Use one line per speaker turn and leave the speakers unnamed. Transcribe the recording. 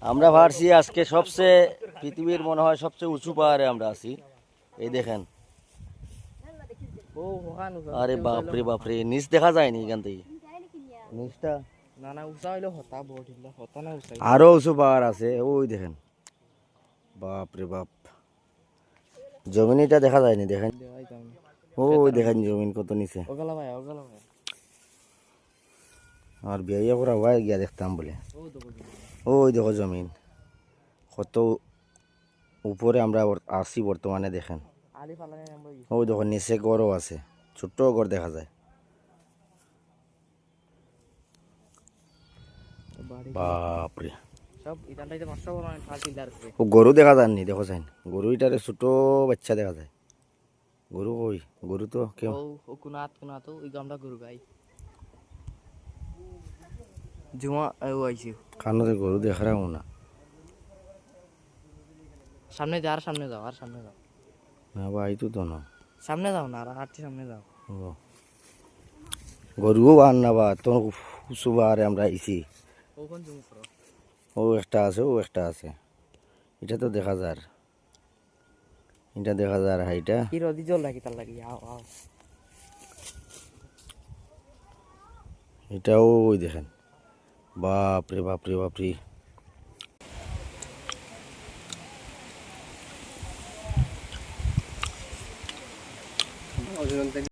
আমরা ভাবছি আজকে সবচেয়ে পৃথিবীর মনে হয় সবচেয়ে উঁচু পাহাড়ে আমরা আছি। এই দেখেন,
ও ওখান
আরে বাপরে বাপরে, নিচ দেখা যায়নি এখান থেকে। নিচটা
না না উঁচা হইলে হতা বড় ঠিকলা হতা না উঁচাই
আরো উঁচু পাহাড় আছে, ওই দেখেন। বাপরে বাপ, জমিনটা দেখা যায়নি, দেখেন
দেওয়াই যাম
ওই দেখেন জমিন কত নিচে।
ওগলা ভাই
আর বিয়ে করা হয় গিয়া দেখতাম বলে।
ও দেখো
ওই দেখো জমিন কত উপরে আমরা আসি বর্তমানে, দেখেন।
আলি ফালানি নাম্বার
ওই দেখো নিচে গড়ও আছে, ছোট্ট গড় দেখা যায়।
বাড়ি
বাপরে,
সব ইদানটাইতে মাস্টার বড় মানে ফাল চিল্লার আছে
ও গরু দেখা যায়নি, দেখো যাইন গরু, এটারে ছোট বাচ্চা দেখা যায়। গরু ওই গরু তো কেউ
ও ও কুনাত ওই গামটা গরু গাই জুমা ও আইছি
কানতে গরু দেখাও না।
সামনে যা আর সামনে যাও
না ভাই তো তো না,
সামনে যাও না আর হাঁটছি সামনে যাও
ও গরুও আর না বা তো সুবারে আমরা আইছি।
ওখান জুমু করো
ও একটা আছে, ও একটা আছে, এটা তো দেখা যায়, এটা দেখা যায়। হাইটা
কি রদি জল লাগি তার লাগি আও আও
এটাও ওই দেখেন। বাপরে বাপরে বাপরে,